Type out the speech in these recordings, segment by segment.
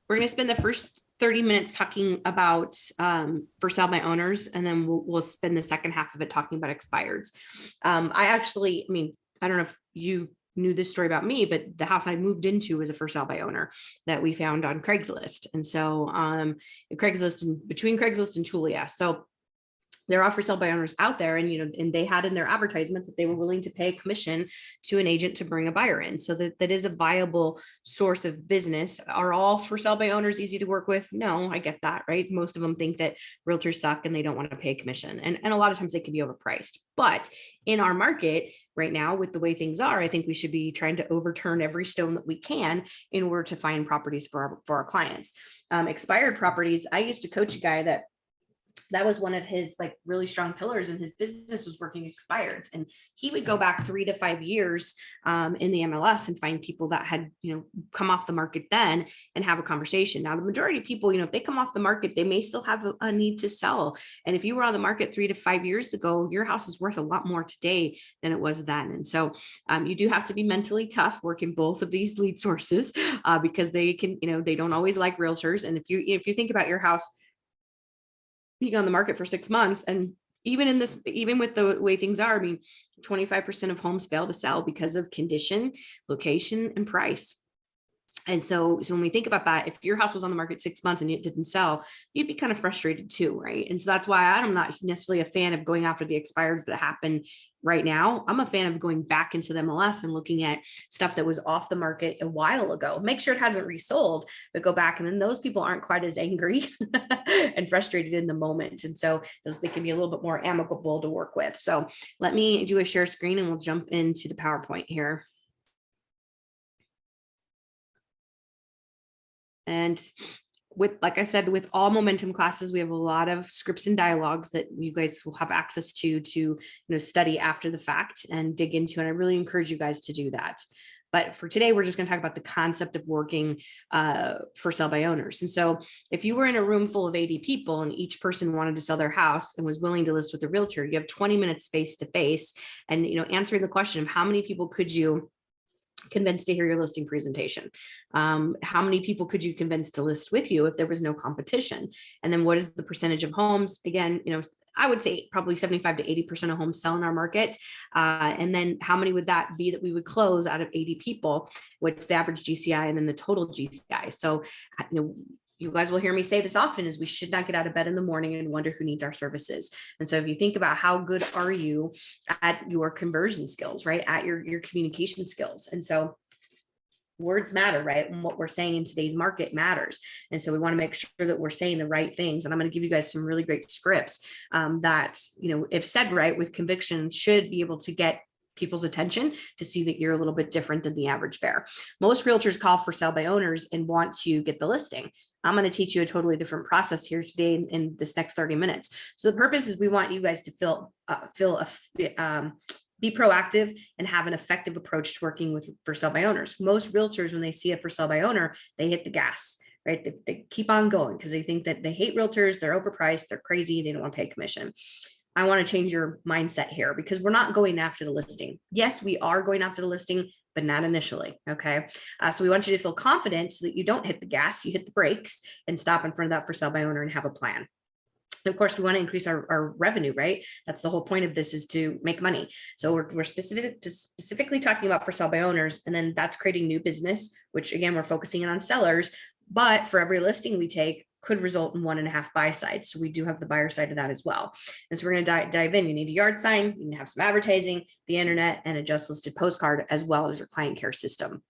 We're going to spend the first 30 minutes talking about for sale by owners, and then we'll spend the second half of it talking about expireds. I mean, I don't know if you knew this story about me, but the house I moved into was a for sale by owner that we found on Craigslist. And so Craigslist, and between Craigslist and Julia. So there are for sale by owners out there, and they had in their advertisement that they were willing to pay a commission to an agent to bring a buyer in. So that is a viable source of business. Are all for sale by owners easy to work with? No, I get that, right? Most of them think that realtors suck and they don't want to pay a commission. And a lot of times they can be overpriced. But in our market right now, with the way things are, I think we should be trying to overturn every stone that we can in order to find properties for our clients. Expired properties. I used to coach a guy that was one of his like really strong pillars in his business, was working expireds. And he would go back 3 to 5 years in the MLS and find people that had, come off the market then and have a conversation. Now, the majority of people, if they come off the market, they may still have a need to sell. And if you were on the market 3 to 5 years ago, your house is worth a lot more today than it was then. And so you do have to be mentally tough working both of these lead sources because they can, they don't always like realtors. And if you think about your house being on the market for 6 months, and even with the way things are, I mean, 25% of homes fail to sell because of condition, location, and price. And so when we think about that, if your house was on the market 6 months and it didn't sell, you'd be kind of frustrated too, right? And so that's why I'm not necessarily a fan of going after the expireds that happen right now. I'm a fan of going back into the MLS and looking at stuff that was off the market a while ago. Make sure it hasn't resold, but go back. And then those people aren't quite as angry and frustrated in the moment. And so they can be a little bit more amicable to work with. So let me do a share screen and we'll jump into the PowerPoint here. And like I said, with all momentum classes, we have a lot of scripts and dialogues that you guys will have access to study after the fact and dig into. And I really encourage you guys to do that. But for today, we're just going to talk about the concept of working for sale by owners. And so if you were in a room full of 80 people and each person wanted to sell their house and was willing to list with a realtor, you have 20 minutes face to face and, answering the question of how many people could you convinced to hear your listing presentation? How many people could you convince to list with you if there was no competition? And then what is the percentage of homes? Again, I would say probably 75 to 80% of homes sell in our market. And then how many would that be that we would close out of 80 people? What's the average GCI and then the total GCI? So, you guys will hear me say this often, is we should not get out of bed in the morning and wonder who needs our services. And so if you think about how good are you at your conversion skills, right? At your communication skills. And so words matter, right? And what we're saying in today's market matters. And so we want to make sure that we're saying the right things. And I'm going to give you guys some really great scripts that, if said right with conviction, should be able to get people's attention to see that you're a little bit different than the average bear. Most realtors call for sale by owners and want to get the listing. I'm going to teach you a totally different process here today in this next 30 minutes. So the purpose is we want you guys to be proactive and have an effective approach to working with for sale by owners. Most realtors, when they see a for sale by owner, they hit the gas, right? They keep on going because they think that they hate realtors, they're overpriced, they're crazy, they don't want to pay commission. I want to change your mindset here because we're not going after the listing. Yes, we are going after the listing, but not initially. Okay. So we want you to feel confident so that you don't hit the gas, you hit the brakes and stop in front of that for sale by owner and have a plan. And of course, we want to increase our revenue, right? That's the whole point of this, is to make money. So we're specifically talking about for sale by owners, and then that's creating new business, which again, we're focusing in on sellers, but for every listing we take, could result in 1.5 buy sides. So we do have the buyer side of that as well. And so we're going to dive in. You need a yard sign, you need to have some advertising, the internet, and a just listed postcard, as well as your client care system.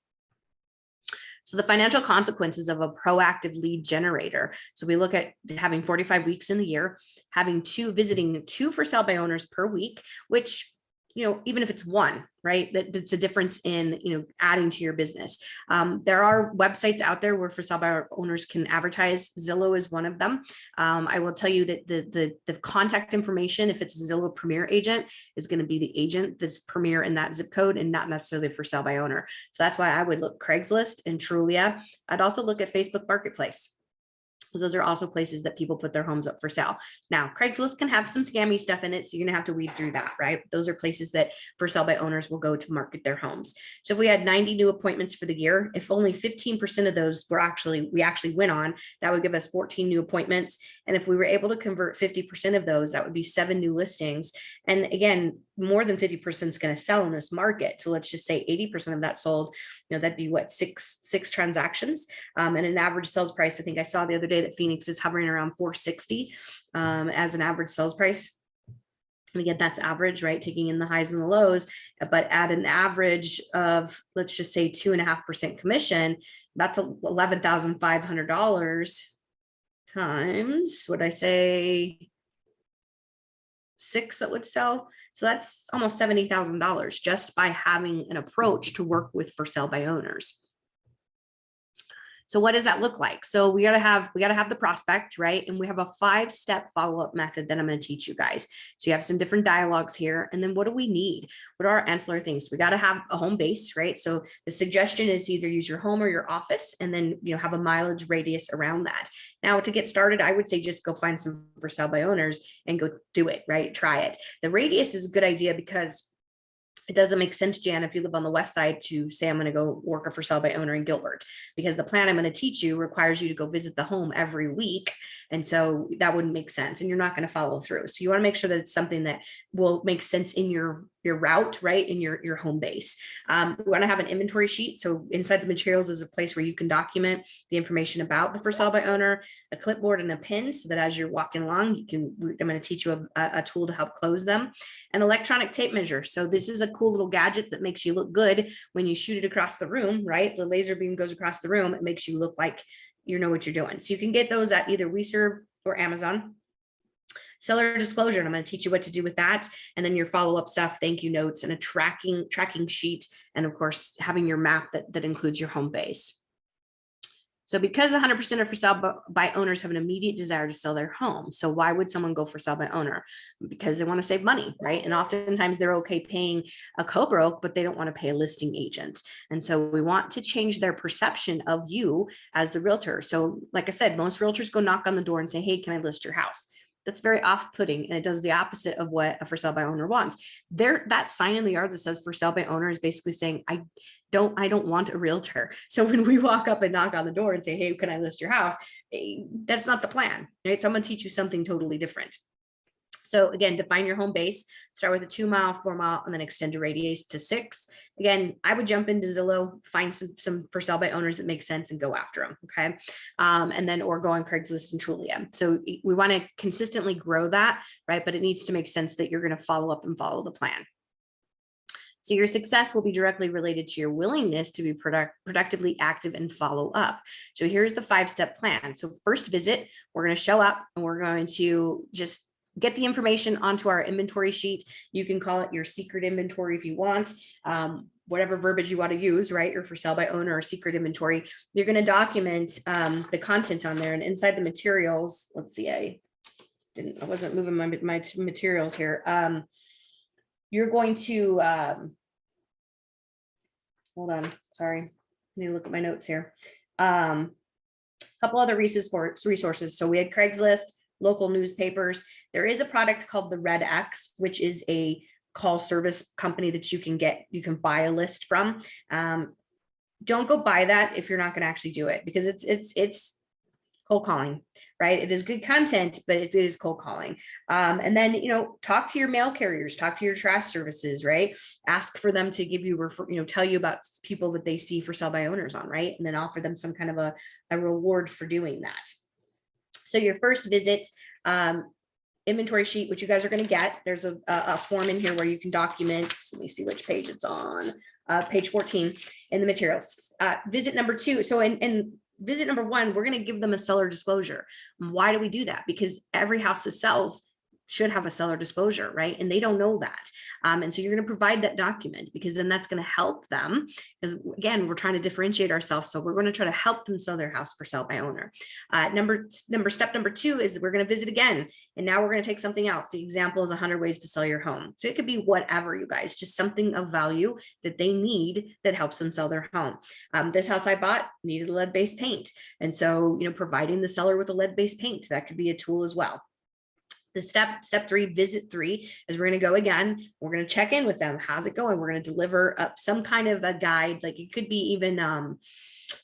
So the financial consequences of a proactive lead generator. So we look at having 45 weeks in the year, visiting two for sale by owners per week, which, even if it's one, right, that's a difference in, adding to your business. There are websites out there where for sale by owners can advertise. Zillow is one of them. I will tell you that the contact information, if it's a Zillow Premier agent, is going to be the agent that's Premier in that zip code and not necessarily for sale by owner. So that's why I would look Craigslist and Trulia. I'd also look at Facebook Marketplace. Those are also places that people put their homes up for sale. Now, Craigslist can have some scammy stuff in it, so you're gonna have to weed through that, right? Those are places that for sale by owners will go to market their homes. So if we had 90 new appointments for the year, if only 15% of those were we actually went on, that would give us 14 new appointments. And if we were able to convert 50% of those, that would be 7 new listings. And again, more than 50% is going to sell in this market. So let's just say 80% of that sold, that'd be what, six transactions, and an average sales price. I think I saw the other day that Phoenix is hovering around 460 as an average sales price. And again, that's average, right? Taking in the highs and the lows, but at an average of, let's just say 2.5% commission, that's $11,500 times, what I say, 6 that would sell. So that's almost $70,000 just by having an approach to work with for sale by owners. So what does that look like? So we gotta have the prospect, right? And we have a 5-step follow-up method that I'm going to teach you guys. So you have some different dialogues here. And then what do we need? What are our ancillary things? We got to have a home base, right? So the suggestion is to either use your home or your office, and then have a mileage radius around that. Now, to get started, I would say just go find some for sale by owners and go do it, right? Try it. The radius is a good idea because it doesn't make sense, Jan, if you live on the west side, to say I'm going to go work a for sale by owner in Gilbert, because the plan I'm going to teach you requires you to go visit the home every week. And so that wouldn't make sense, and you're not going to follow through. So you want to make sure that it's something that will make sense in your route, right? In your home base. We want to have an inventory sheet. So inside the materials is a place where you can document the information about the for sale by owner, a clipboard and a pin, so that as you're walking along, I'm going to teach you a tool to help close them. An electronic tape measure. So this is a cool little gadget that makes you look good when you shoot it across the room, right? The laser beam goes across the room. It makes you look like you know what you're doing. So you can get those at either WeServe or Amazon. Seller disclosure, and I'm going to teach you what to do with that. And then your follow-up stuff, thank you notes, and a tracking sheet. And of course, having your map that includes your home base. So because 100% of for sale by owners have an immediate desire to sell their home. So why would someone go for sale by owner? Because they want to save money, right? And oftentimes they're okay paying a co-broke, but they don't want to pay a listing agent. And so we want to change their perception of you as the realtor. So like I said, most realtors go knock on the door and say, hey, can I list your house? That's very off-putting, and it does the opposite of what a for sale by owner wants. That sign in the yard that says for sale by owner is basically saying, I don't want a realtor. So when we walk up and knock on the door and say, hey, can I list your house? That's not the plan, right? So I'm going to teach you something totally different. So again, define your home base, start with a 2 mile, 4 mile, and then extend a radius to 6. Again, I would jump into Zillow, find some for sale by owners that make sense and go after them. Okay. And then, or go on Craigslist and Trulia. So we want to consistently grow that, right? But it needs to make sense that you're going to follow up and follow the plan. So your success will be directly related to your willingness to be productively active and follow up. So here's the 5-step plan. So first visit, we're going to show up and we're going to just get the information onto our inventory sheet. You can call it your secret inventory if you want, whatever verbiage you want to use, right? Or for sale by owner or secret inventory. You're going to document the content on there, and inside the materials, let's see, I wasn't moving my materials here. You're going to, hold on, sorry. Let me look at my notes here. A couple other resources. So we had Craigslist, local newspapers. There is a product called the Red X, which is a call service company that you can buy a list from. Don't go buy that if you're not going to actually do it, because it's cold calling, right? It is good content, but it is cold calling. And then, talk to your mail carriers, talk to your trash services, right? Ask for them to give you, tell you about people that they see for sale by owners on, right? And then offer them some kind of a reward for doing that. So your first visit, inventory sheet, which you guys are going to get, there's a form in here where you can document. Let me see which page it's on. Page 14 in the materials. Visit number 2. So in visit number 1, we're going to give them a seller disclosure. Why do we do that? Because every house that sells should have a seller disclosure, right? And they don't know that. And so you're going to provide that document, because then that's going to help them, because again, we're trying to differentiate ourselves. So we're going to try to help them sell their house for sell by owner. Step number 2 is that we're going to visit again. And now we're going to take something else. The example is 100 ways to sell your home. So it could be whatever, you guys, just something of value that they need that helps them sell their home. This house I bought needed lead-based paint. And so, providing the seller with a lead-based paint, that could be a tool as well. The step 3, visit 3, is we're going to go again. We're going to check in with them. How's it going? We're going to deliver up some kind of a guide. Like it could be even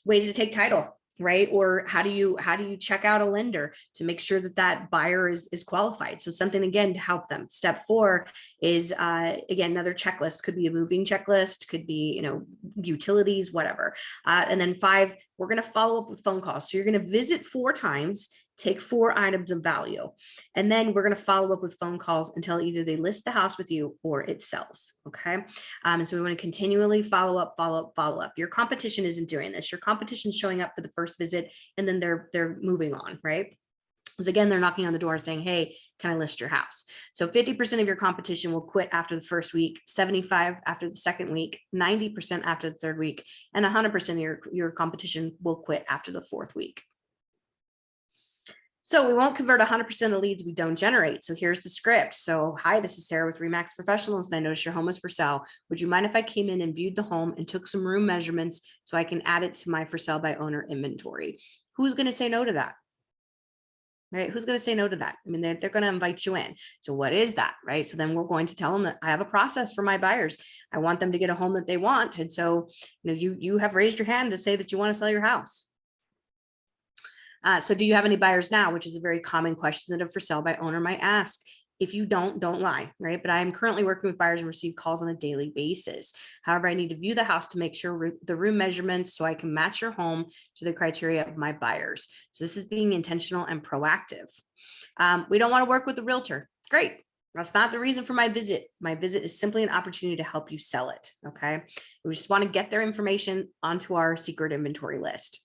ways to take title, right? Or how do you check out a lender to make sure that that buyer is qualified? So something, again, to help them. Step 4 is, again, another checklist. Could be a moving checklist, could be, utilities, whatever. And then 5, we're going to follow up with phone calls. So you're going to visit 4 times, take 4 items of value, and then we're going to follow up with phone calls until either they list the house with you or it sells. Okay. And so we want to continually follow up. Your competition isn't doing this. Your competition is showing up for the first visit, and then they're moving on, right? Because again, they're knocking on the door saying, hey, can I list your house? So 50% of your competition will quit after the first week, 75% after the second week, 90% after the third week, and 100% of your competition will quit after the 4th week. So we won't convert 100% of the leads we don't generate. So here's the script. So, hi, this is Sarah with Remax Professionals, and I noticed your home is for sale. Would you mind if I came in and viewed the home and took some room measurements so I can add it to my for sale by owner inventory? Who's going to say no to that? Right? Who's going to say no to that? I mean, they're going to invite you in. So what is that? Right? So then we're going to tell them that I have a process for my buyers. I want them to get a home that they want. And so, you have raised your hand to say that you want to sell your house. So do you have any buyers now? Which is a very common question that a for sale by owner might ask. If you don't lie, right? But I am currently working with buyers and receive calls on a daily basis. However, I need to view the house to make sure the room measurements so I can match your home to the criteria of my buyers. So this is being intentional and proactive. We don't want to work with the realtor. Great. That's not the reason for my visit. My visit is simply an opportunity to help you sell it. Okay. We just want to get their information onto our secret inventory list.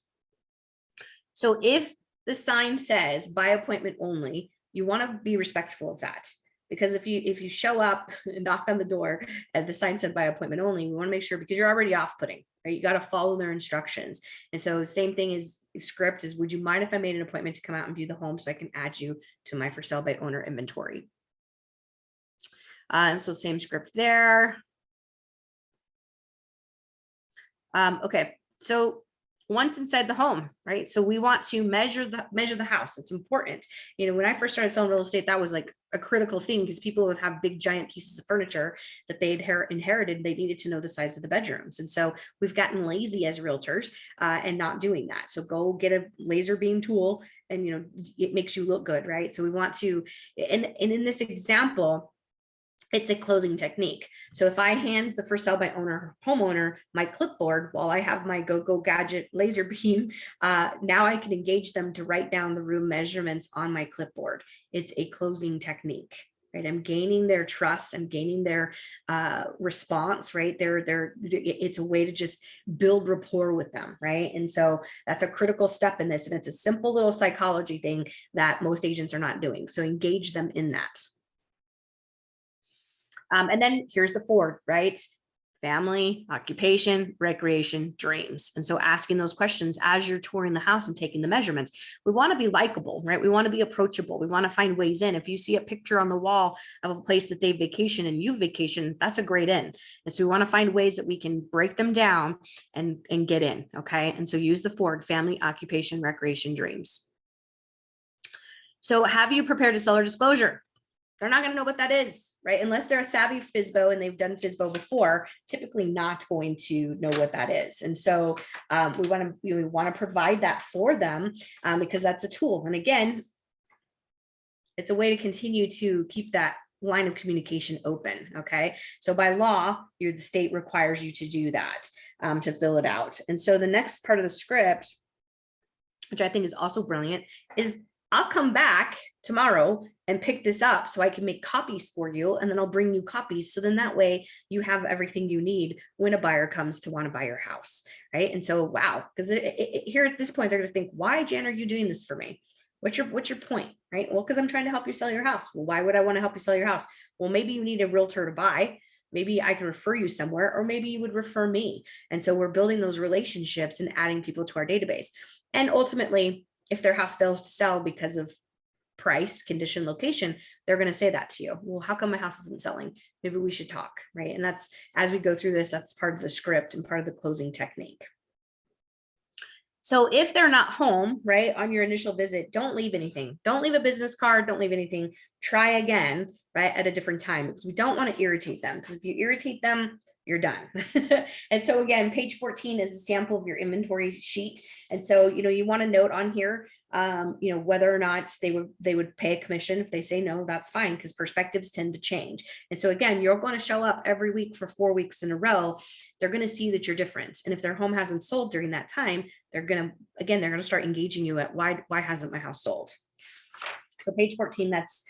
So if the sign says by appointment only, you want to be respectful of that, because if you show up and knock on the door and the sign said by appointment only, we want to make sure, because you're already off-putting, right? You got to follow their instructions. And so same thing as script is, would you mind if I made an appointment to come out and view the home so I can add you to my for sale by owner inventory? And so same script there. Okay, so once inside the home, right? So we want to measure the house. It's important. When I first started selling real estate, that was like a critical thing, because people would have big giant pieces of furniture that they inherited. They needed to know the size of the bedrooms. And so we've gotten lazy as realtors and not doing that. So go get a laser beam tool and, it makes you look good, right? So we want to, and in this example, it's a closing technique. So if I hand the for sale by owner homeowner my clipboard while I have my go gadget laser beam, now I can engage them to write down the room measurements on my clipboard. It's a closing technique, right? I'm gaining their trust. I'm gaining their response, right? It's a way to just build rapport with them, right? And so that's a critical step in this. And it's a simple little psychology thing that most agents are not doing. So engage them in that. And then here's the 4, right? Family, occupation, recreation, dreams. And so asking those questions as you're touring the house and taking the measurements. We want to be likable, right? We want to be approachable. We want to find ways in. If you see a picture on the wall of a place that they vacation and you vacation, that's a great in. And so we want to find ways that we can break them down and get in. Okay. And so use the 4: family, occupation, recreation, dreams. So have you prepared a seller disclosure? They're not going to know what that is, right? Unless they're a savvy FSBO and they've done FSBO before, typically not going to know what that is. And so we want to provide that for them because that's a tool. And again, it's a way to continue to keep that line of communication open. Okay. So by law, the state requires you to do that, to fill it out. And so the next part of the script, which I think is also brilliant, is I'll come back tomorrow and pick this up so I can make copies for you. And then I'll bring you copies. So then that way you have everything you need when a buyer comes to want to buy your house. Right. And so, wow, because here at this point, they're going to think, why, Jan, are you doing this for me? What's your point, right? Well, because I'm trying to help you sell your house. Well, why would I want to help you sell your house? Well, maybe you need a realtor to buy. Maybe I can refer you somewhere, or maybe you would refer me. And so we're building those relationships and adding people to our database. And ultimately, if their house fails to sell because of price, condition, location, they're going to say that to you. Well, how come my house isn't selling? Maybe we should talk, right? And that's, as we go through this, that's part of the script and part of the closing technique. So if they're not home, right, on your initial visit, don't leave anything. Don't leave a business card. Don't leave anything. Try again, right, at a different time, because we don't want to irritate them. Because if you irritate them, you're done. And so again, page 14 is a sample of your inventory sheet. And so, you want to note on here, whether or not they would pay a commission. If they say no, that's fine, because perspectives tend to change. And so again, you're going to show up every week for 4 weeks in a row. They're going to see that you're different. And if their home hasn't sold during that time, they're going to start engaging you at why hasn't my house sold? So page 14, that's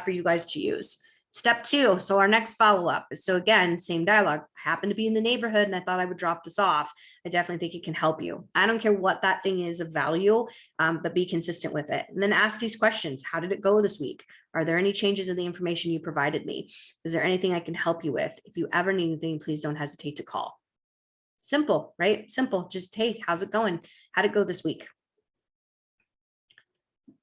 for you guys to use. Step 2, so our next follow-up. So again, same dialogue. I happen to be in the neighborhood and I thought I would drop this off. I definitely think it can help you. I don't care what that thing is of value, but be consistent with it. And then ask these questions. How did it go this week? Are there any changes in the information you provided me? Is there anything I can help you with? If you ever need anything, please don't hesitate to call. Simple, right? Simple. Just, hey, how's it going? How'd it go this week?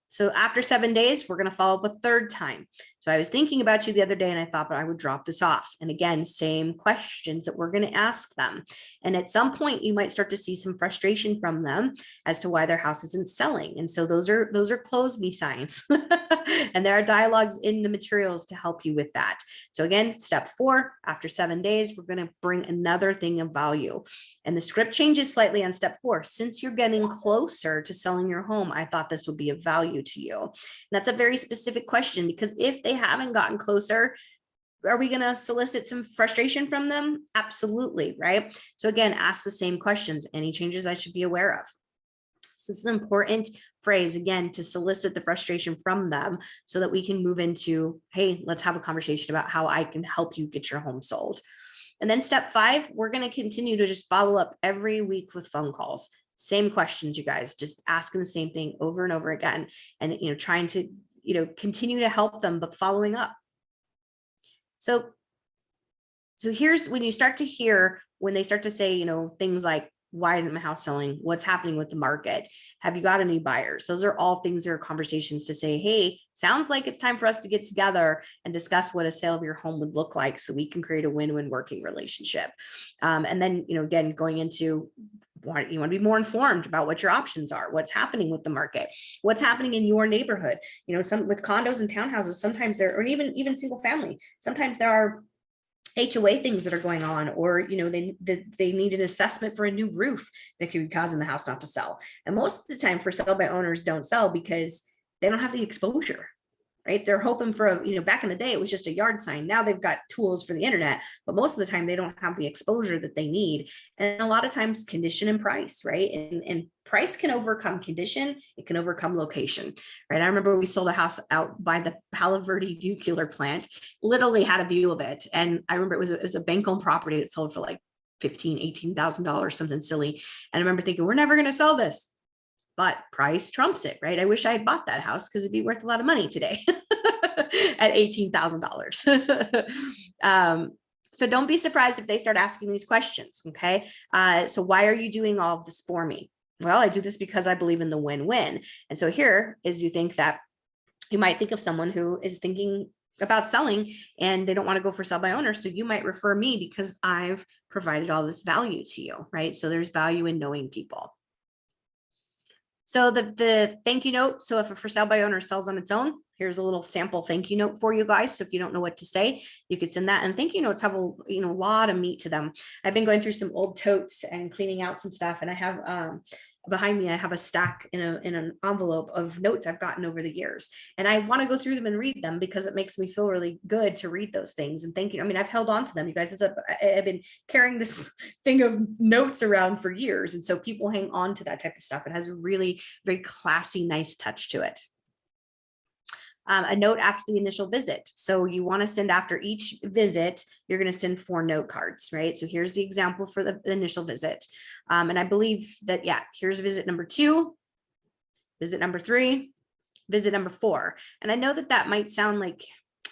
So after 7 days, we're going to follow up a third time. So I was thinking about you the other day and I thought I would drop this off. And again, same questions that we're going to ask them. And at some point you might start to see some frustration from them as to why their house isn't selling. And so those are close me signs. And there are dialogues in the materials to help you with that. So again, step 4, after 7 days, we're going to bring another thing of value. And the script changes slightly on step 4. Since you're getting closer to selling your home, I thought this would be of value to you. And that's a very specific question, because if they haven't gotten closer, are we going to solicit some frustration from them? Absolutely, right? So again, ask the same questions. Any changes I should be aware of? So this is an important phrase, again, to solicit the frustration from them so that we can move into, hey, let's have a conversation about how I can help you get your home sold. And then step 5, we're going to continue to just follow up every week with phone calls. Same questions, you guys, just asking the same thing over and over again, and trying to continue to help them, but following up. So here's when you start to hear when they start to say things like, why isn't my house selling? What's happening with the market? Have you got any buyers? Those are all things that are conversations to say, hey, sounds like it's time for us to get together and discuss what a sale of your home would look like so we can create a win-win working relationship. And then, again, going into you want to be more informed about what your options are, what's happening with the market, what's happening in your neighborhood. Some with condos and townhouses, sometimes there, or even single family, sometimes there are HOA things that are going on, or they need an assessment for a new roof that could be causing the house not to sell. And most of the time, for sell by owners don't sell because they don't have the exposure, right? They're hoping for back in the day, it was just a yard sign. Now they've got tools for the internet, but most of the time they don't have the exposure that they need. And a lot of times condition and price, right? And price can overcome condition. It can overcome location, right? I remember we sold a house out by the Palo Verde nuclear plant, literally had a view of it. And I remember it was a bank-owned property that sold for like $15,000, $18,000, something silly. And I remember thinking, we're never going to sell this. But price trumps it, right? I wish I had bought that house because it'd be worth a lot of money today at $18,000. So don't be surprised if they start asking these questions, okay? So why are you doing all of this for me? Well, I do this because I believe in the win-win. And so here is, you might think of someone who is thinking about selling and they don't want to go for sell by owner. So you might refer me because I've provided all this value to you, right? So there's value in knowing people. So the thank you note. So if a for sale by owner sells on its own, here's a little sample thank you note for you guys. So if you don't know what to say, you could send that. And thank you notes have a lot of meat to them. I've been going through some old totes and cleaning out some stuff, and I have behind me, I have a stack in an envelope of notes I've gotten over the years. And I want to go through them and read them because it makes me feel really good to read those things. And thank you. I mean, I've held on to them, you guys. I've been carrying this thing of notes around for years. And so people hang on to that type of stuff. It has a really very classy, nice touch to it. A note after the initial visit. So you want to send after each visit, you're going to send 4 note cards, right? So here's the example for the initial visit. And I believe that, here's visit number 2, visit number 3, visit number 4. And I know that that might sound like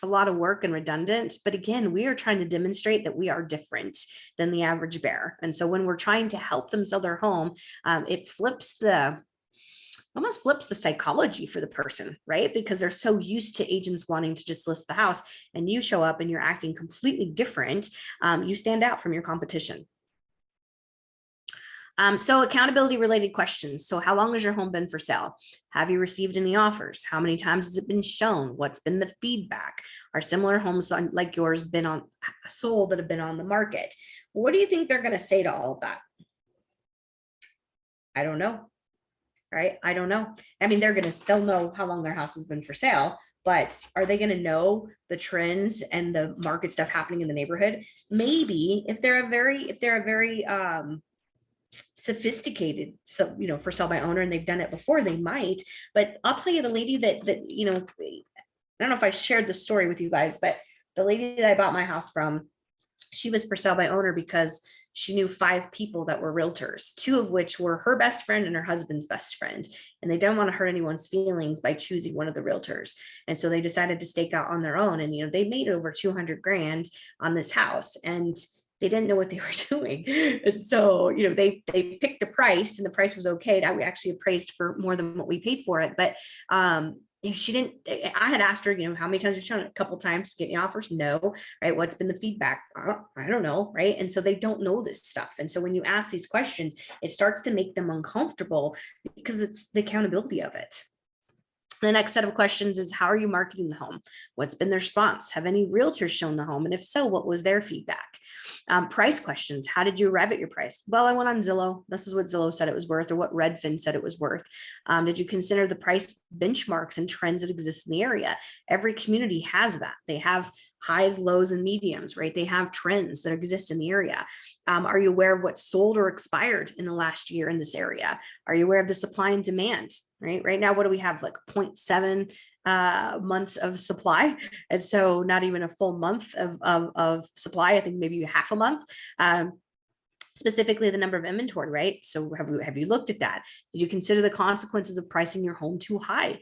a lot of work and redundant, but again, we are trying to demonstrate that we are different than the average bear. And so when we're trying to help them sell their home, it almost flips the psychology for the person, right? Because they're so used to agents wanting to just list the house, and you show up and you're acting completely different. You stand out from your competition. So accountability related questions. So how long has your home been for sale? Have you received any offers? How many times has it been shown? What's been the feedback? Are similar homes like yours been sold that have been on the market? What do you think they're going to say to all of that? I don't know. Right? I don't know. I mean, they'll know how long their house has been for sale, but are they going to know the trends and the market stuff happening in the neighborhood? Maybe if they're a very sophisticated, so for sell by owner, and they've done it before, they might. But I'll tell you, the lady that I don't know if I shared the story with you guys, but the lady that I bought my house from, she was for sale by owner because she knew 5 people that were realtors, 2 of which were her best friend and her husband's best friend. And they don't want to hurt anyone's feelings by choosing one of the realtors. And so they decided to stake out on their own. And, they made over 200 grand on this house, and they didn't know what they were doing. And so, they picked a price, and the price was okay. We actually appraised for more than what we paid for it. But, she didn't. I had asked her, how many times you've shown it? A couple times. Get any offers? No. Right. What's been the feedback? I don't know. Right. And so they don't know this stuff. And so when you ask these questions, it starts to make them uncomfortable because it's the accountability of it. The next set of questions is, how are you marketing the home? What's been the response? Have any realtors shown the home? And if so, what was their feedback? Price questions. How did you arrive at your price? Well, I went on Zillow. This is what Zillow said it was worth, or what Redfin said it was worth. Did you consider the price benchmarks and trends that exist in the area? Every community has that. They have highs, lows, and mediums, right? They have trends that exist in the area. Are you aware of what sold or expired in the last year in this area? Are you aware of the supply and demand, right? Right now, what do we have? Like 0.7 months of supply. And so not even a full month of supply. I think maybe half a month. Specifically the number of inventory, right? So have you looked at that? Did you consider the consequences of pricing your home too high?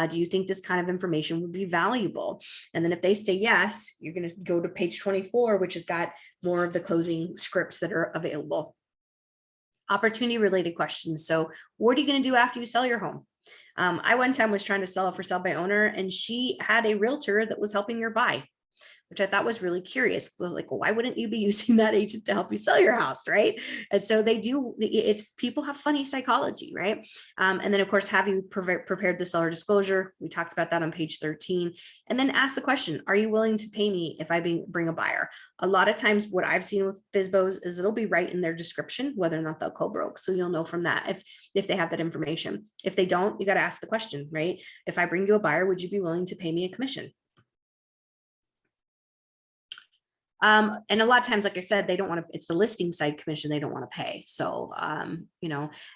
Do you think this kind of information would be valuable? And then if they say yes, you're going to go to page 24, which has got more of the closing scripts that are available. Opportunity related questions. So what are you going to do after you sell your home? I one time was trying to sell it for sale by owner, and she had a realtor that was helping her buy, which I thought was really curious. I was like, well, why wouldn't you be using that agent to help you sell your house, right? And so they do. People have funny psychology, right? And then, of course, have you prepared the seller disclosure? We talked about that on page 13. And then ask the question, are you willing to pay me if I bring a buyer? A lot of times what I've seen with FSBOs is it'll be right in their description whether or not they'll co-broke. So you'll know from that if they have that information. If they don't, you got to ask the question, right? If I bring you a buyer, would you be willing to pay me a commission? And a lot of times, like I said, they don't want to, it's the listing side commission they don't want to pay. So, and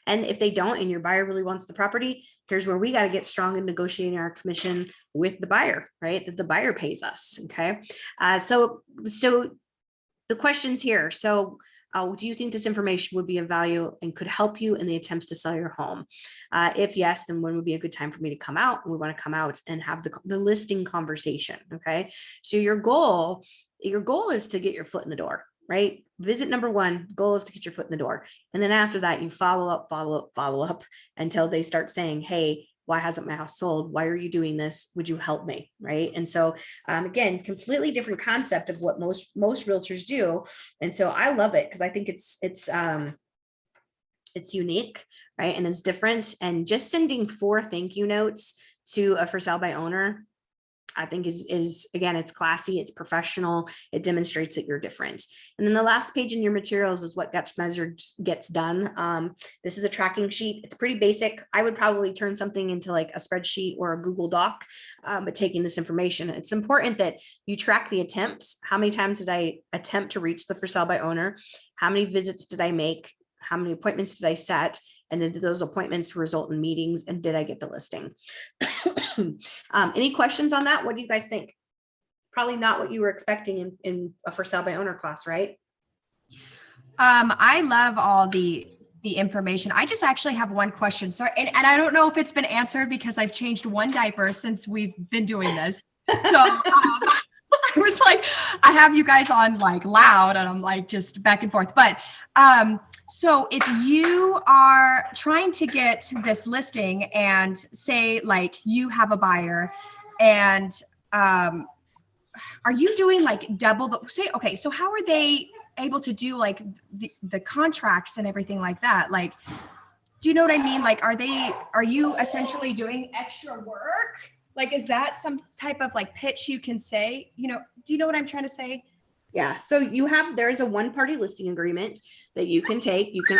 if they don't, and your buyer really wants the property, here's where we got to get strong in negotiating our commission with the buyer, right? That the buyer pays us. Okay. So the questions here. So, do you think this information would be of value and could help you in the attempts to sell your home? If yes, then when would be a good time for me to come out? We want to come out and have the listing conversation. Okay. So your goal is to get your foot in the door, right? Visit number 1, goal is to get your foot in the door. And then after that, you follow up until they start saying, hey, why hasn't my house sold? Why are you doing this? Would you help me? Right. And so again, completely different concept of what most realtors do. And so I love it because I think it's unique, right? And it's different. And just sending 4 thank you notes to a for sale by owner, I think is again, it's classy, it's professional, it demonstrates that you're different. And then the last page in your materials is what gets measured gets done. This is a tracking sheet. It's pretty basic. I would probably turn something into like a spreadsheet or a Google Doc, but taking this information, it's important that you track the attempts. How many times did I attempt to reach the for sale by owner? How many visits did I make? How many appointments did I set? And then did those appointments result in meetings? And did I get the listing? Any questions on that? What do you guys think? Probably not what you were expecting in a for sale by owner class, right? I love all the the information. I just actually have one question. Sorry. And I don't know if it's been answered because I've changed one diaper since we've been doing this. So I was like, I have you guys on like loud and I'm like just back and forth. But so if you are trying to get this listing and say like you have a buyer and are you doing like double the say, okay, so how are they able to do like the contracts and everything like that? Like, do you know what I mean? Like, are you essentially doing extra work? Like, is that some type of like pitch you can say, you know, do you know what I'm trying to say? Yeah. So there is a one-party listing agreement that you can take. You can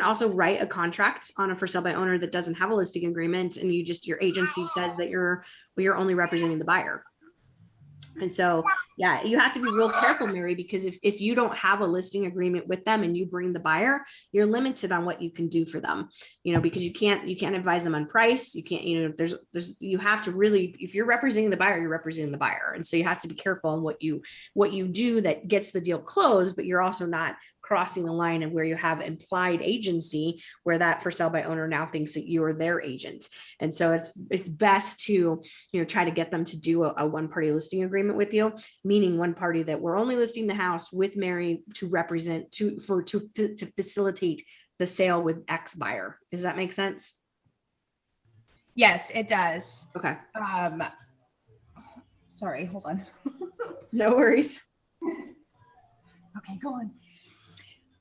also write a contract on a for sale by owner that doesn't have a listing agreement, and your agency says that you're only representing the buyer. And so, yeah, you have to be real careful, Mary, because if you don't have a listing agreement with them and you bring the buyer, you're limited on what you can do for them, you know, because you can't advise them on price. You can't, you know, you have to really, if you're representing the buyer, you're representing the buyer. And so you have to be careful on what you do that gets the deal closed, but you're also not crossing the line of where you have implied agency, where that for sale by owner now thinks that you're their agent. And so it's best to, you know, try to get them to do a one-party listing agreement with you, meaning one party that we're only listing the house with Mary to represent to facilitate the sale with X buyer. Does that make sense? Yes, it does. Okay. Sorry, hold on. No worries. Okay, go on.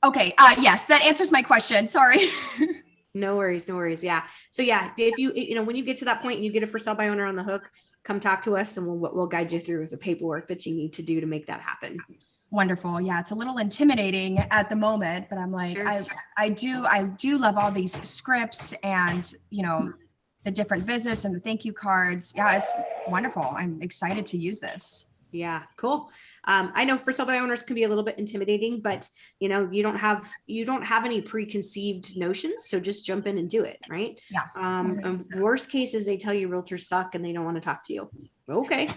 Okay. Yes, that answers my question. Sorry. No worries. Yeah. So yeah, if you know, when you get to that point and you get a for sale by owner on the hook, come talk to us and we'll guide you through the paperwork that you need to do to make that happen. Wonderful. Yeah. It's a little intimidating at the moment, but I'm like, sure. I do love all these scripts and, you know, the different visits and the thank you cards. Yeah, it's wonderful. I'm excited to use this. Yeah, cool. I know for sale by owners can be a little bit intimidating, but you know, you don't have any preconceived notions. So just jump in and do it. Right. Yeah. Worst case is they tell you realtors suck and they don't want to talk to you. Okay.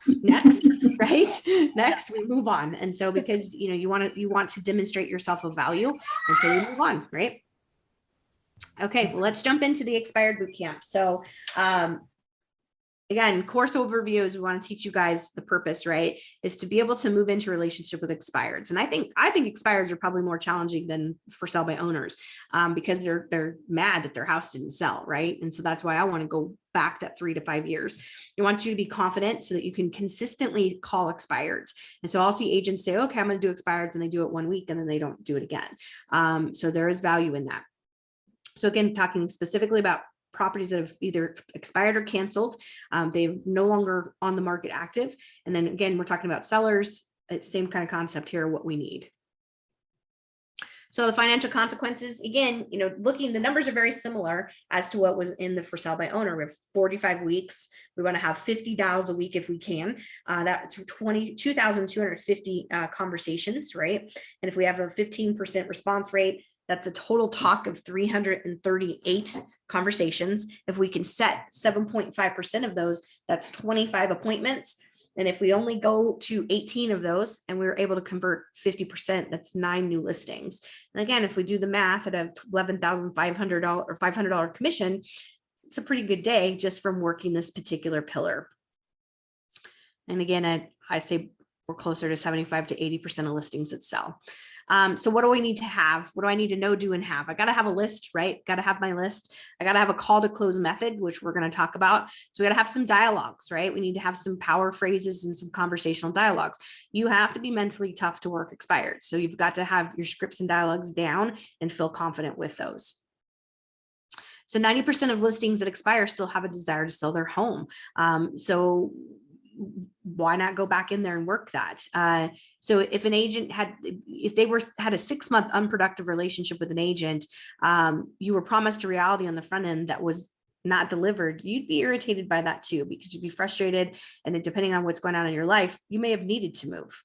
Next, right? Next, we move on. And so because, you know, you want to demonstrate yourself of value, and so we move on. Right. Okay. Well, let's jump into the expired boot camp. So, again, course overviews, we want to teach you guys the purpose, right, is to be able to move into a relationship with expireds. And I think expireds are probably more challenging than for sale by owners because they're mad that their house didn't sell, right? And so that's why I want to go back that 3 to 5 years. I want you to be confident so that you can consistently call expireds. And so I'll see agents say, okay, I'm going to do expireds, and they do it 1 week and then they don't do it again. So there is value in that. So again, talking specifically about properties that have either expired or canceled, they're no longer on the market active. And then again, we're talking about sellers, same kind of concept here, what we need. So the financial consequences, again, you know, the numbers are very similar as to what was in the for sale by owner. We have 45 weeks. We want to have 50 dials a week if we can. That's 22,250 conversations, right? And if we have a 15% response rate, that's a total talk of 338 conversations. If we can set 7.5% of those, that's 25 appointments. And if we only go to 18 of those and we're able to convert 50%, that's 9 new listings. And again, if we do the math at a $11,500 or $500 commission, it's a pretty good day just from working this particular pillar. And again, I say we're closer to 75 to 80% of listings that sell. So what do I need to have? What do I need to know, do, and have? I got to have a list, right? Got to have my list. I got to have a call to close method, which we're going to talk about. So we got to have some dialogues, right? We need to have some power phrases and some conversational dialogues. You have to be mentally tough to work expired. So you've got to have your scripts and dialogues down and feel confident with those. So 90% of listings that expire still have a desire to sell their home. So why not go back in there and work that? So if an agent had a 6-month unproductive relationship with an agent, you were promised a reality on the front end that was not delivered, you'd be irritated by that too, because you'd be frustrated. And depending on what's going on in your life, you may have needed to move.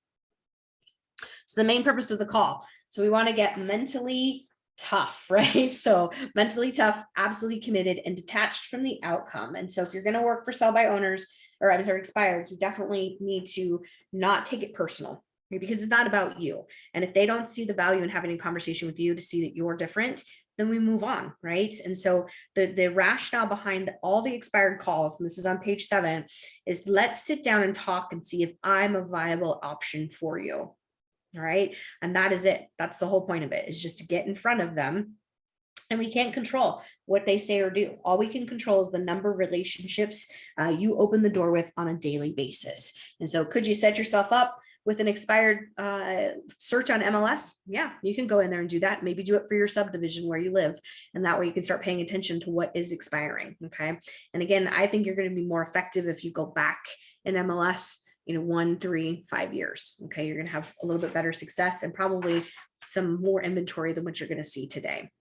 So the main purpose of the call. So we want to get mentally tough, right? So mentally tough, absolutely committed, and detached from the outcome. And so if you're going to work for sell by owners, or I'm sorry, expireds, we definitely need to not take it personal. because it's not about you. And if they don't see the value in having a conversation with you to see that you're different, then we move on, right? And so the rationale behind all the expired calls, and this is on page 7, is let's sit down and talk and see if I'm a viable option for you. All right. And that is it. That's the whole point of it, is just to get in front of them. And we can't control what they say or do. All we can control is the number of relationships you open the door with on a daily basis. And so could you set yourself up with an expired search on MLS? Yeah, you can go in there and do that. Maybe do it for your subdivision where you live. And that way you can start paying attention to what is expiring. Okay. And again, I think you're going to be more effective if you go back in MLS, 1, 3, 5 years. Okay. You're going to have a little bit better success and probably some more inventory than what you're going to see today.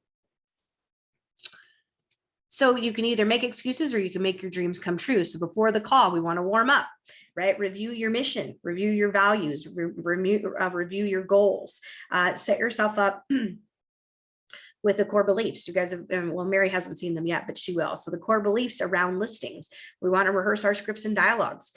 So you can either make excuses or you can make your dreams come true. So before the call, we want to warm up, right? Review your mission, review your values, review your goals, set yourself up with the core beliefs. You guys have, well, Mary hasn't seen them yet, but she will. So the core beliefs around listings, we want to rehearse our scripts and dialogues,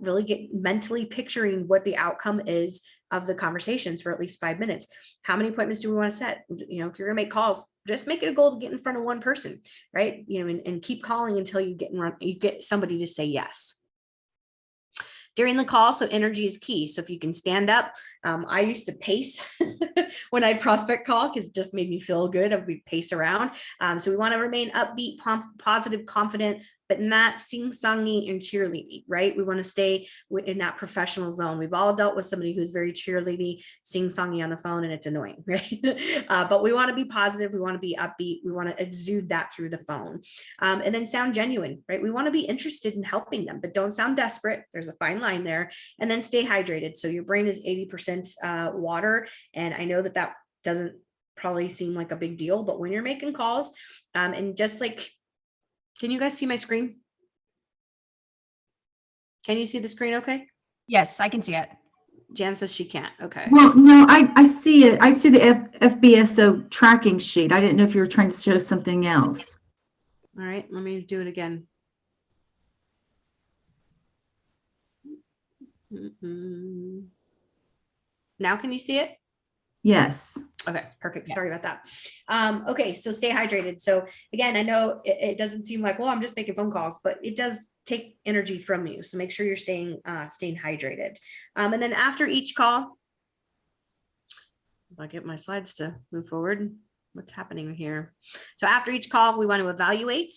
really get mentally picturing what the outcome is of the conversations for at least 5 minutes. How many appointments do we want to set? If you're going to make calls, just make it a goal to get in front of one person, right? And keep calling until you get somebody to say yes. During the call, so energy is key. So if you can stand up, I used to pace when I'd prospect call because it just made me feel good. I would pace around. So we want to remain upbeat, positive, confident, but not sing-songy and cheerleading, right? We want to stay in that professional zone. We've all dealt with somebody who's very cheerleading, sing-songy on the phone, and it's annoying, right? But we want to be positive. We want to be upbeat. We want to exude that through the phone. And then sound genuine, right? We want to be interested in helping them, but don't sound desperate. There's a fine line there. And then stay hydrated. So your brain is 80% water. And I know that doesn't probably seem like a big deal, but when you're making calls, and just like, can you guys see my screen? Can you see the screen okay? Yes, I can see it. Jan says she can't. Okay. Well, no, I see it. I see the FBSO tracking sheet. I didn't know if you were trying to show something else. All right, let me do it again. Now can you see it? Yes. Okay, perfect. Sorry about that. Okay, so stay hydrated. So again, I know it doesn't seem like, well, I'm just making phone calls, but it does take energy from you. So make sure you're staying hydrated. And then after each call, if I get my slides to move forward, what's happening here? So after each call, we want to evaluate,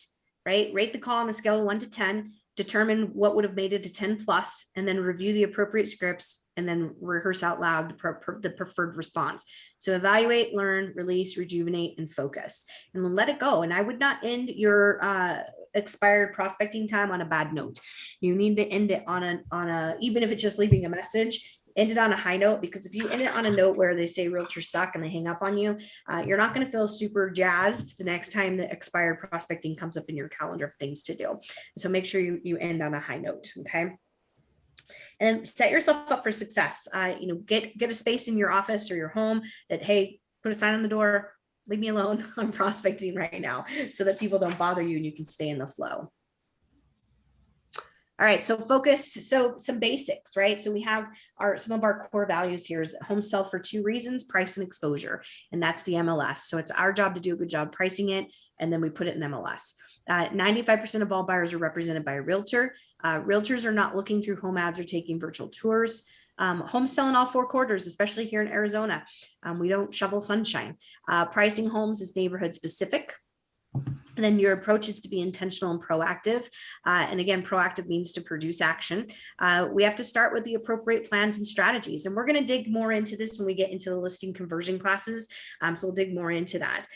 right? Rate the call on a scale of 1 to 10. Determine what would have made it to 10 plus, and then review the appropriate scripts and then rehearse out loud the preferred response. So evaluate, learn, release, rejuvenate, and focus, and then let it go. And I would not end your expired prospecting time on a bad note. You need to end it on a, even if it's just leaving a message, end it on a high note, because if you end it on a note where they say realtors suck and they hang up on you, you're not going to feel super jazzed the next time the expired prospecting comes up in your calendar of things to do. So make sure you end on a high note. Okay. And set yourself up for success. Get a space in your office or your home that, hey, put a sign on the door, leave me alone. I'm prospecting right now, so that people don't bother you and you can stay in the flow. All right, so focus. So some basics, right? So we have some of our core values here is that homes sell for 2 reasons: price and exposure, and that's the MLS. So it's our job to do a good job pricing it, and then we put it in MLS. 95% of all buyers are represented by a realtor. Realtors are not looking through home ads or taking virtual tours. Homes sell in all 4 quarters, especially here in Arizona. We don't shovel sunshine. Pricing homes is neighborhood specific. And then your approach is to be intentional and proactive. And again, proactive means to produce action. We have to start with the appropriate plans and strategies. And we're going to dig more into this when we get into the listing conversion classes. So we'll dig more into that.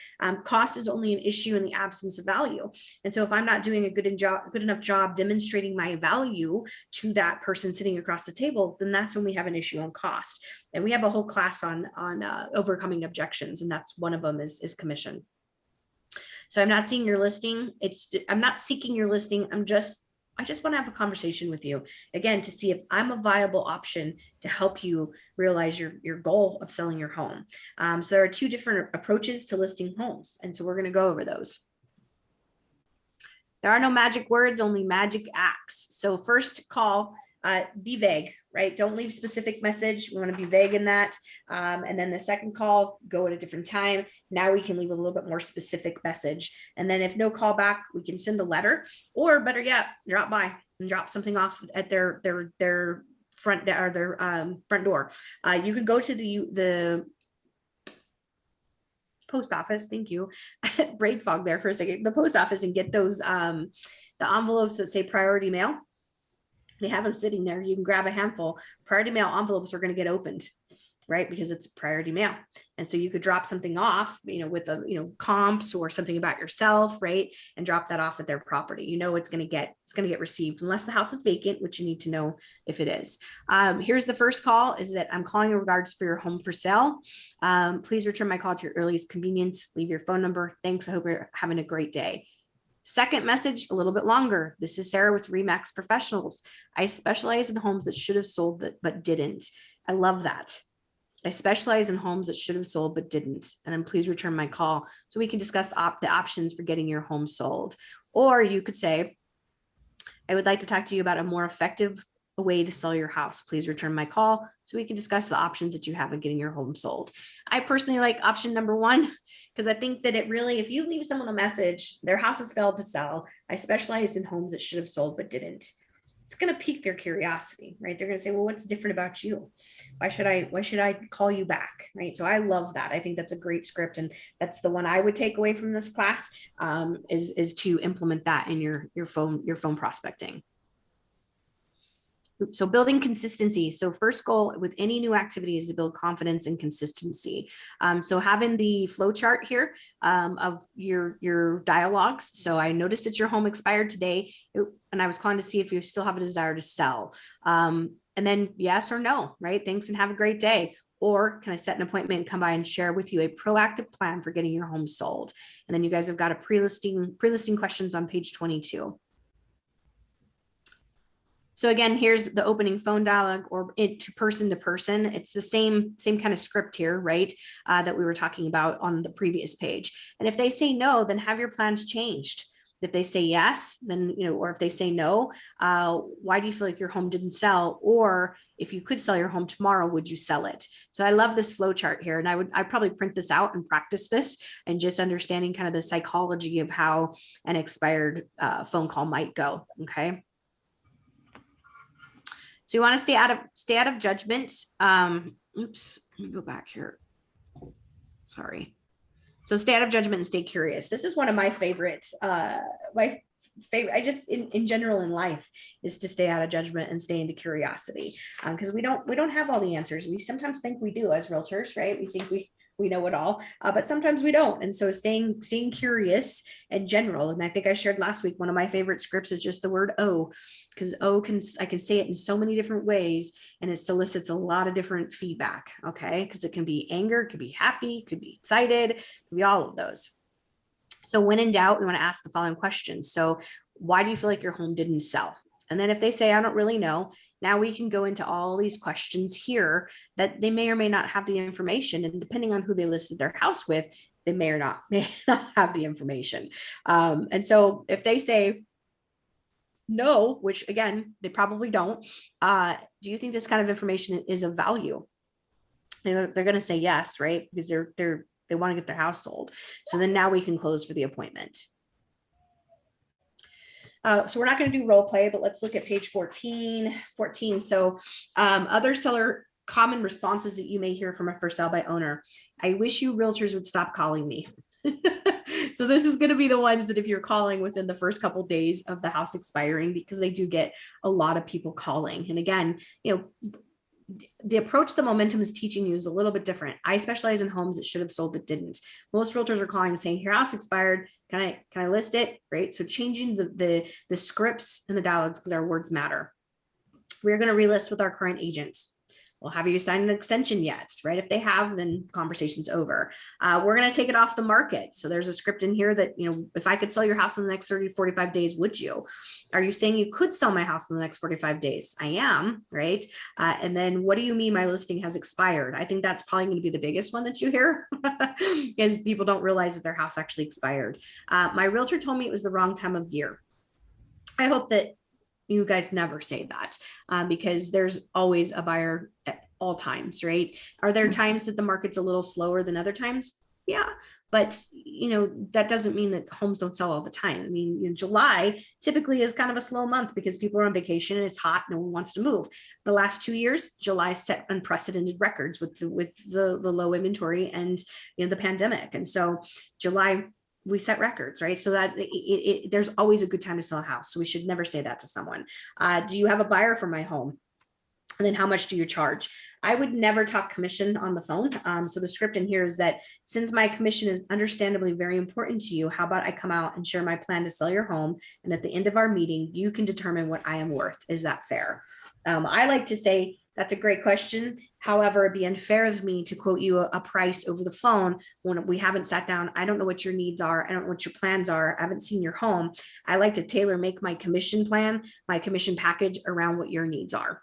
Cost is only an issue in the absence of value. And so if I'm not doing a good enough job demonstrating my value to that person sitting across the table, then that's when we have an issue on cost. And we have a whole class on overcoming objections. And that's one of them is commission. So I'm not seeing your listing. I'm not seeking your listing. I just want to have a conversation with you, again, to see if I'm a viable option to help you realize your goal of selling your home. So there are 2 different approaches to listing homes. And so we're going to go over those. There are no magic words, only magic acts. So first call, be vague, right? Don't leave specific message. We want to be vague in that. And then the second call, go at a different time. Now we can leave a little bit more specific message. And then if no call back, we can send a letter, or better yet, drop by and drop something off at their front or their front door. You could go to the post office. Thank you. Brain fog there for a second. The post office, and get those the envelopes that say priority mail. They have them sitting there. You can grab a handful. Priority mail envelopes are going to get opened, right? Because it's priority mail. And so you could drop something off, with comps or something about yourself, right? And drop that off at their property. It's going to get received, unless the house is vacant, which you need to know if it is. Here's the first call, is that I'm calling in regards for your home for sale. Please return my call to your earliest convenience. Leave your phone number. Thanks. I hope you're having a great day. Second message, a little bit longer. This is Sarah with Remax Professionals. I specialize in homes that should have sold but didn't. I love that. I specialize in homes that should have sold but didn't. And then please return my call so we can discuss the options for getting your home sold. Or you could say, I would like to talk to you about a more effective way to sell your house. Please return my call so we can discuss the options that you have of getting your home sold. I personally like option number one, because I think that it really, if you leave someone a message, their house has failed to sell. I specialize in homes that should have sold but didn't. It's going to pique their curiosity, right? They're going to say, well, what's different about you? Why should I call you back? Right. So I love that. I think that's a great script. And that's the one I would take away from this class, is to implement that in your phone prospecting. So building consistency. So first goal with any new activity is to build confidence and consistency. So having the flow chart here of your dialogues. So I noticed that your home expired today, and I was calling to see if you still have a desire to sell. And then yes or no, right? Thanks and have a great day. Or can I set an appointment and come by and share with you a proactive plan for getting your home sold? And then you guys have got a pre-listing questions on page 22. So again, here's the opening phone dialogue, or to person. It's the same kind of script here, right? That we were talking about on the previous page. And if they say no, then have your plans changed. If they say yes, then, or if they say no, why do you feel like your home didn't sell? Or if you could sell your home tomorrow, would you sell it? So I love this flow chart here. And I'd probably print this out and practice this, and just understanding kind of the psychology of how an expired phone call might go. Okay. So you want to stay out of judgment. Oops, let me go back here. Sorry. So stay out of judgment and stay curious. This is one of my favorites. My favorite, I just in general in life, is to stay out of judgment and stay into curiosity. Because we don't have all the answers. We sometimes think we do as realtors, right? We think we know it all, but sometimes we don't. And so staying curious in general. And I think I shared last week, one of my favorite scripts is just the word "oh," because I can say it in so many different ways, and it solicits a lot of different feedback. Okay. Because it can be anger, it could be happy, it could be excited, it could be all of those. So when in doubt, we want to ask the following questions. So why do you feel like your home didn't sell? And then if they say, I don't really know, now we can go into all these questions here that they may or may not have the information. And depending on who they listed their house with, they may not have the information. And so if they say no, which again, they probably don't, do you think this kind of information is of value? They're going to say yes, right? Because they want to get their house sold. So then now we can close for the appointment. So we're not going to do role play, but let's look at page 14. So other seller common responses that you may hear from a for sale by owner. I wish you realtors would stop calling me. So this is going to be the ones that if you're calling within the first couple of days of the house expiring, because they do get a lot of people calling. And again, the approach the momentum is teaching you is a little bit different. I specialize in homes that should have sold that didn't. Most realtors are calling and saying, your house expired. Can I list it? Right. So changing the scripts and the dialogues, because our words matter. We're going to relist with our current agents. Well, have you signed an extension yet? Right. If they have, then conversation's over. We're going to take it off the market. So there's a script in here that, if I could sell your house in the next 30 to 45 days, would you? Are you saying you could sell my house in the next 45 days? I am. Right. And then what do you mean my listing has expired? I think that's probably going to be the biggest one that you hear, because people don't realize that their house actually expired. My realtor told me it was the wrong time of year. I hope that you guys never say that because there's always a buyer at all times, right? Are there times that the market's a little slower than other times? Yeah. But, that doesn't mean that homes don't sell all the time. I mean, July typically is kind of a slow month because people are on vacation and it's hot. No one wants to move. The last 2 years, July set unprecedented records with the low inventory and, the pandemic. And so July, we set records, right? So that there's always a good time to sell a house. So we should never say that to someone. Do you have a buyer for my home? And then how much do you charge? I would never talk commission on the phone. So the script in here is that since my commission is understandably very important to you, how about I come out and share my plan to sell your home? And at the end of our meeting, you can determine what I am worth. Is that fair? I like to say, that's a great question. However, it'd be unfair of me to quote you a price over the phone when we haven't sat down. I don't know what your needs are. I don't know what your plans are. I haven't seen your home. I like to tailor make my commission plan, my commission package around what your needs are.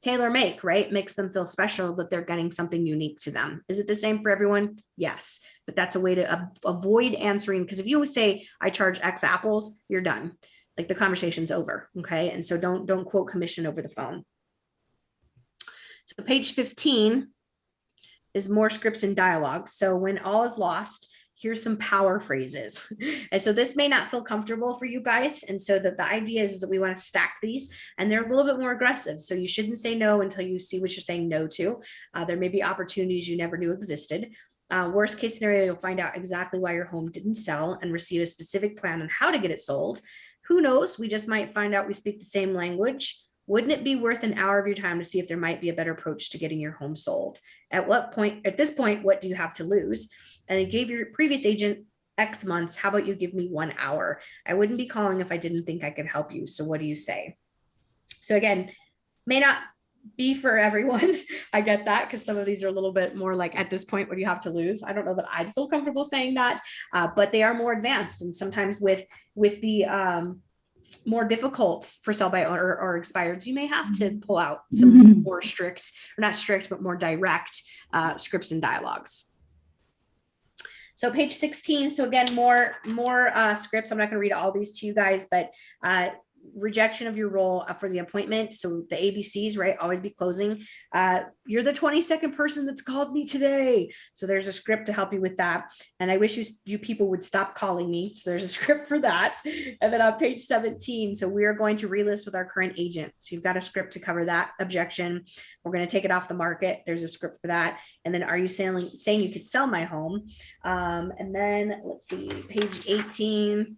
Tailor make, right? Makes them feel special that they're getting something unique to them. Is it the same for everyone? Yes, but that's a way to avoid answering. Because if you would say, I charge X apples, you're done. Like the conversation's over, okay? And so don't quote commission over the phone. So page 15 is more scripts and dialogue. So when all is lost, here's some power phrases. And so this may not feel comfortable for you guys. And so the idea is that we want to stack these and they're a little bit more aggressive. So you shouldn't say no until you see what you're saying no to. There may be opportunities you never knew existed. Worst case scenario, you'll find out exactly why your home didn't sell and receive a specific plan on how to get it sold. Who knows? We just might find out we speak the same language. Wouldn't it be worth an hour of your time to see if there might be a better approach to getting your home sold? At this point, what do you have to lose? And you gave your previous agent X months. How about you give me 1 hour? I wouldn't be calling if I didn't think I could help you. So what do you say? So again, may not be for everyone. I get that because some of these are a little bit more like at this point, what do you have to lose? I don't know that I'd feel comfortable saying that, but they are more advanced. And sometimes with the more difficult for sell by owner or expired, you may have to pull out some more strict, or not strict, but more direct scripts and dialogues. So page 16. So again, more scripts. I'm not going to read all these to you guys, but rejection of your role for the appointment. So the ABCs, right? Always be closing. You're the 22nd person that's called me today. So there's a script to help you with that. And I wish you people would stop calling me. So there's a script for that. And then on page 17, so we are going to relist with our current agent. So you've got a script to cover that objection. We're going to take it off the market. There's a script for that. And then are you saying you could sell my home? And then let's see, page 18.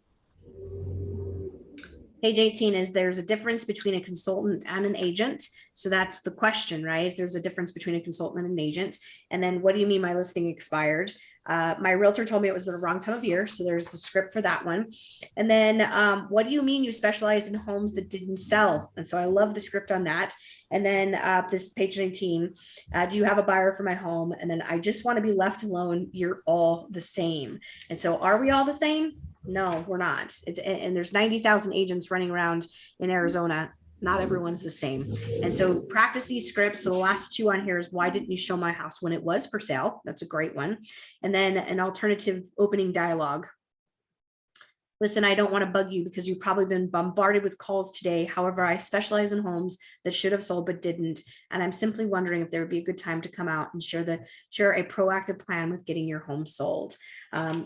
Page 18 is there's a difference between a consultant and an agent. So that's the question, right? There's a difference between a consultant and an agent. And then what do you mean my listing expired? My realtor told me it was the wrong time of year. So there's the script for that one. And then what do you mean you specialize in homes that didn't sell? And so I love the script on that. And then this page 19, do you have a buyer for my home? And then I just want to be left alone. You're all the same. And so are we all the same? No, we're not. And there's 90,000 agents running around in Arizona. Not everyone's the same. And so practice these scripts. So the last two on here is why didn't you show my house when it was for sale? That's a great one. And then an alternative opening dialogue. Listen, I don't want to bug you because you've probably been bombarded with calls today. However, I specialize in homes that should have sold but didn't. And I'm simply wondering if there would be a good time to come out and share a proactive plan with getting your home sold.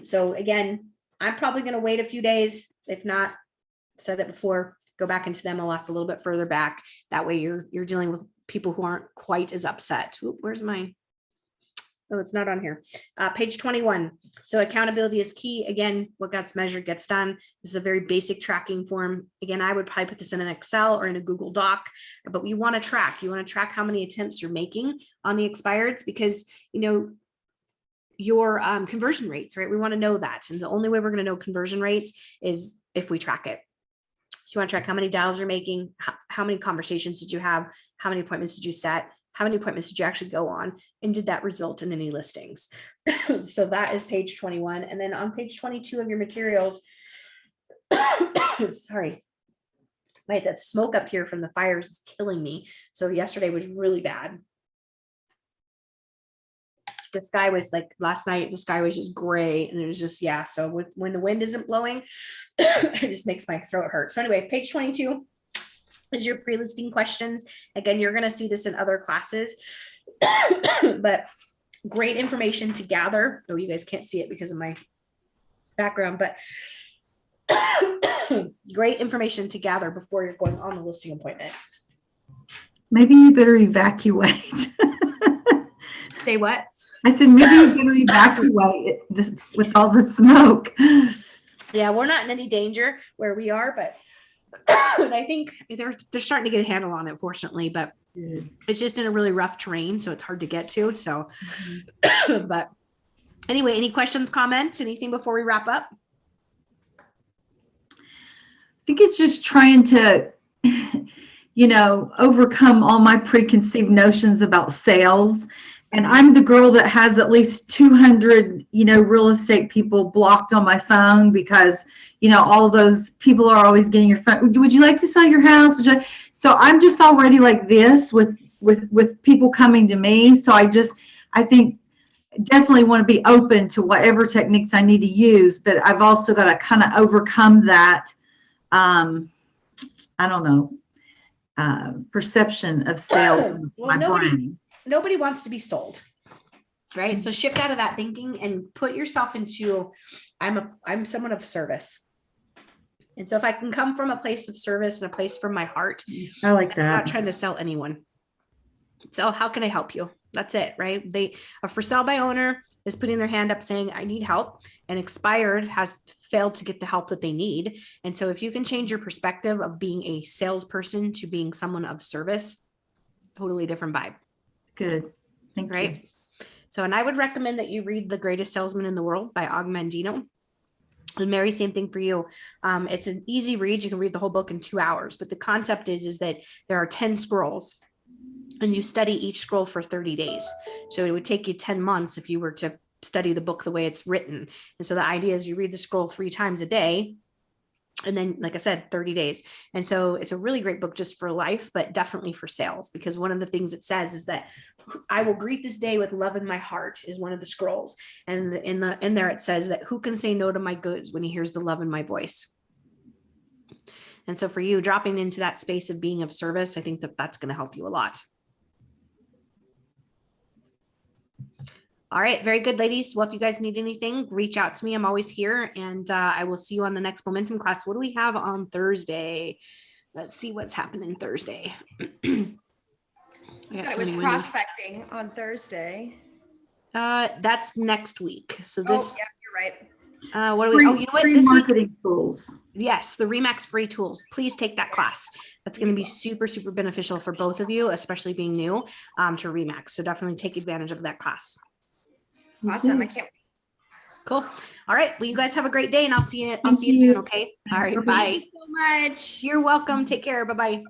So again, I'm probably going to wait a few days. If not, said that before, go back into the MLS a little bit further back. That way you're dealing with people who aren't quite as upset. Oop, where's mine? Oh, it's not on here. Page 21. So accountability is key. Again, what gets measured gets done. This is a very basic tracking form. Again, I would probably put this in an Excel or in a Google Doc, but you want to track. You want to track how many attempts you're making on the expireds because, your conversion rates, right? We want to know that. And the only way we're going to know conversion rates is if we track it. So you want to track how many dials you're making, how many conversations did you have, how many appointments did you set, how many appointments did you actually go on, and did that result in any listings? So that is page 21. And then on page 22 of your materials, sorry, that smoke up here from the fires is killing me. So yesterday was really bad. The sky was like last night, the sky was just gray and it was just, yeah. So when the wind isn't blowing, it just makes my throat hurt. So anyway, page 22, is your pre-listing questions. Again, you're going to see this in other classes, but great information to gather. Oh, you guys can't see it because of my background, but great information to gather before you're going on the listing appointment. Maybe you better evacuate. Say what? I said, maybe you better evacuate this with all the smoke. Yeah, we're not in any danger where we are, but I think they're starting to get a handle on it, fortunately, but it's just in a really rough terrain, so it's hard to get to. So, but anyway, any questions, comments, anything before we wrap up? I think it's just trying to, overcome all my preconceived notions about sales. And I'm the girl that has at least 200, real estate people blocked on my phone because, all those people are always getting your phone. Would you like to sell your house? So I'm just already like this with people coming to me. So I think definitely want to be open to whatever techniques I need to use, but I've also got to kind of overcome that, perception of sales. Well, nobody wants to be sold, right? So shift out of that thinking and put yourself into, I'm someone of service. And so if I can come from a place of service and a place from my heart, I like that. I'm not trying to sell anyone. So how can I help you? That's it, right? A for sale by owner is putting their hand up saying, I need help, and expired has failed to get the help that they need. And so if you can change your perspective of being a salesperson to being someone of service, totally different vibe. Good. Thank you. Right. So, and I would recommend that you read The Greatest Salesman in the World by Og Mandino. And Mary, same thing for you. It's an easy read. You can read the whole book in 2 hours, but the concept is that there are 10 scrolls and you study each scroll for 30 days. So it would take you 10 months if you were to study the book the way it's written. And so the idea is you read the scroll 3 times a day. And then, like I said, 30 days. And so it's a really great book just for life, but definitely for sales, because one of the things it says is that I will greet this day with love in my heart is one of the scrolls. And in there, it says that who can say no to my goods when he hears the love in my voice? And so for you, dropping into that space of being of service, I think that that's going to help you a lot. All right. Very good, ladies. Well, if you guys need anything, reach out to me. I'm always here, and I will see you on the next momentum class. What do we have on Thursday? Let's see what's happening Thursday. It was prospecting on Thursday. That's next week. So this, you're right. What do we, you know what? This marketing tools. Yes, the Remax free tools. Please take that class. That's going to be super, super beneficial for both of you, especially being new to Remax. So definitely take advantage of that class. Awesome. I can't wait. Cool. All right. Well, you guys have a great day, and I'll see you soon. Okay. All right. Bye. Thank you so much. You're welcome. Take care. Bye-bye.